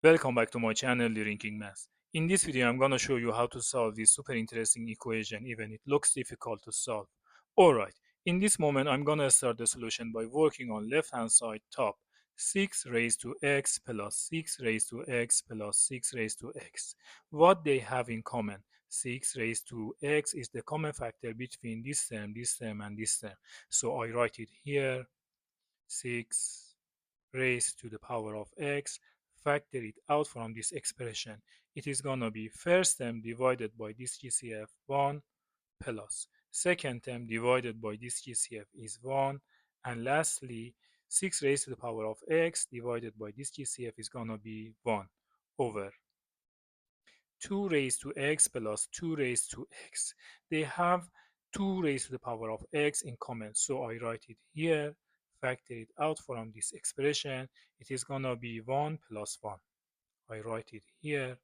Welcome back to my channel, Learning Math. In this video, I'm going to show you how to solve this super interesting equation, even it looks difficult to solve. Alright, in this moment, I'm going to start the solution by working on left-hand side top. 6 raised to x plus 6 raised to x plus 6 raised to x. What they have in common? 6 raised to x is the common factor between this term, and this term. So I write it here, 6 raised to the power of x, factor it out from this expression. It is going to be first term divided by this GCF 1 plus second term divided by this GCF is 1, and lastly 6 raised to the power of x divided by this GCF is going to be 1 over 2 raised to x plus 2 raised to x. They have 2 raised to the power of x in common. So I write it here, factor it out from this expression. It is going to be 1 plus 1. I write it here,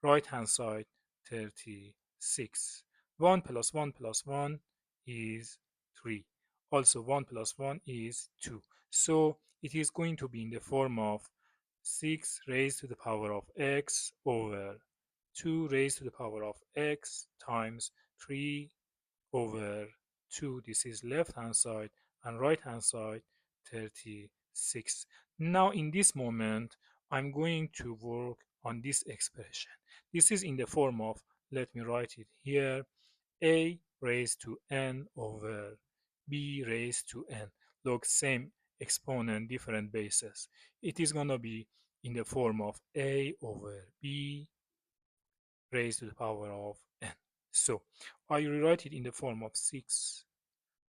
right hand side 36. 1 plus 1 plus 1 is 3. Also 1 plus 1 is 2. So it is going to be in the form of 6 raised to the power of x over 2 raised to the power of x times 3 over 2. This is left hand side, and right hand side 36. Now in this moment, I'm going to work on this expression. This is in the form of, let me write it here, a raised to n over b raised to n. Look, same exponent, different bases. It is going to be in the form of a over b raised to the power of n. So I rewrite it in the form of 6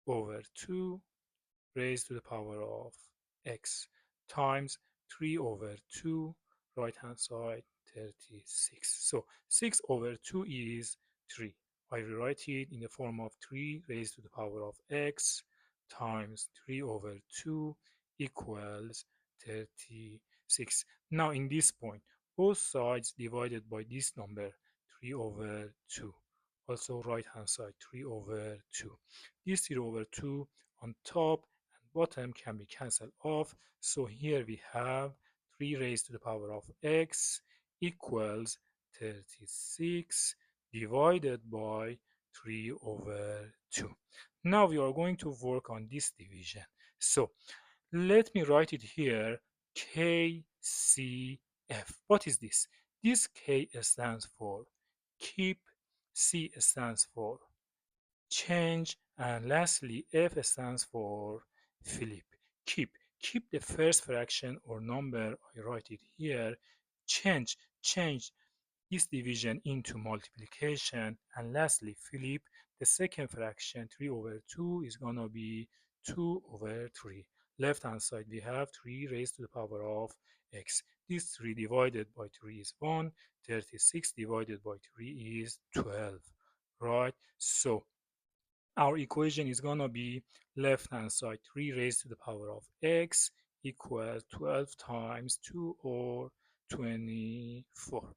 over 2 raised to the power of x times 3 over 2 right hand side 36. So 6 over 2 is 3. I rewrite it in the form of 3 raised to the power of x times 3 over 2 equals 36. Now in this point, both sides divided by this number 3 over 2. Also right hand side 3 over 2. This 3 over 2 on top and bottom can be cancelled off. So here we have 3 raised to the power of x equals 36 divided by 3 over 2. Now we are going to work on this division. So let me write it here, KCF. What is this? This K stands for keep, C stands for change, and lastly F stands for flip. Keep the first fraction or number, I write it here. Change this division into multiplication, and lastly flip the second fraction. 3 over 2 is going to be 2 over 3. Left hand side we have 3 raised to the power of x. This 3 divided by 3 is 1. 36 divided by 3 is 12. Right? So our equation is going to be left hand side 3 raised to the power of x equals 12 times 2 or 24.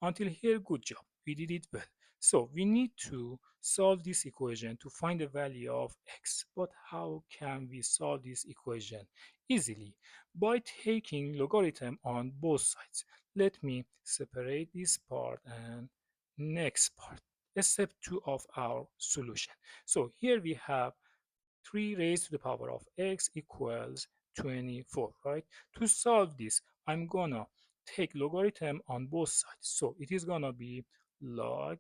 Until here, good job. We did it well. So we need to solve this equation to find the value of x. But how can we solve this equation? Easily, by taking logarithm on both sides. Let me separate this part and next part. Step 2 of our solution. So here we have 3 raised to the power of x equals 24, right? To solve this, I'm gonna take logarithm on both sides. So it is gonna be log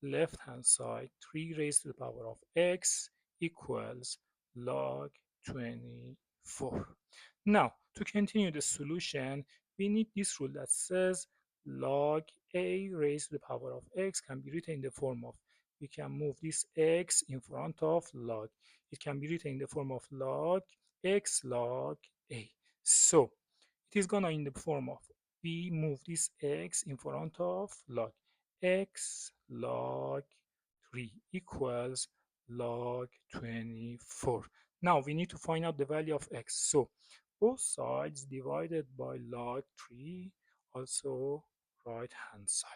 left hand side 3 raised to the power of x equals log 24. Now to continue the solution, we need this rule that says log a raised to the power of x can be written in the form of, we can move this x in front of log. It can be written in the form of log x log a. So it is gonna in the form of, we move this x in front of log, x log 3 equals log 24. Now we need to find out the value of x. So both sides divided by log 3, also right hand side.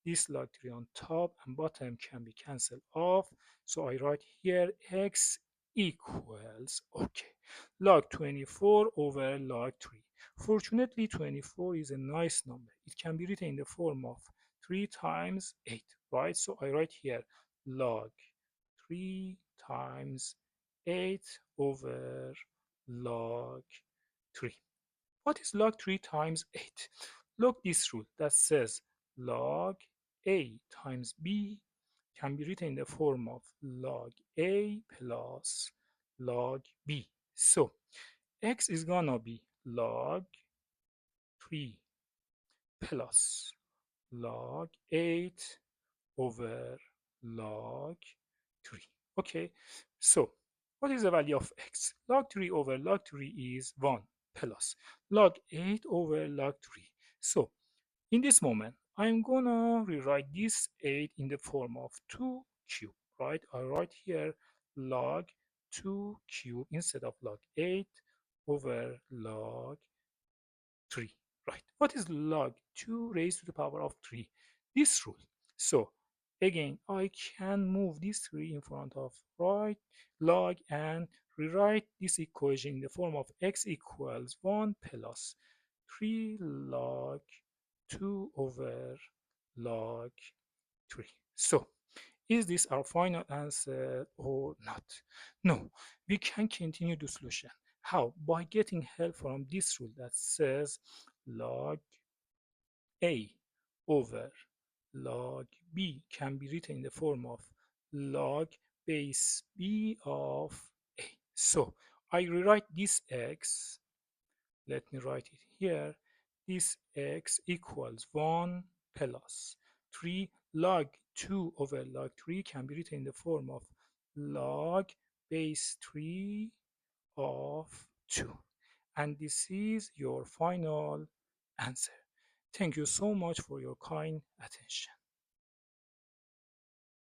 This log 3 on top and bottom can be cancelled off. So I write here x equals, okay, log 24 over log 3. Fortunately, 24 is a nice number. It can be written in the form of 3 times 8, right? So I write here log 3 times 8 over log 3. What is log 3 times 8? Look this rule that says log A times B can be written in the form of log A plus log B. So x is gonna be log 3 plus log 8 over log 3. Okay, so what is the value of x? Log 3 over log 3 is 1 plus log 8 over log 3. So in this moment, I'm gonna rewrite this 8 in the form of 2 cube, right? I write here log 2 cube instead of log 8 over log 3, right? What is log 2 raised to the power of 3? This rule. So again, I can move this 3 in front of right log and rewrite this equation in the form of x equals 1 plus 3 log 2 over log 3. So is this our final answer or not? No, we can continue the solution. How? By getting help from this rule that says log A over log B can be written in the form of log base B of A. So I rewrite this x, let me write it here. This x equals 1 plus 3 log 2 over log 3 can be written in the form of log base 3 of 2. And this is your final answer. Thank you so much for your kind attention.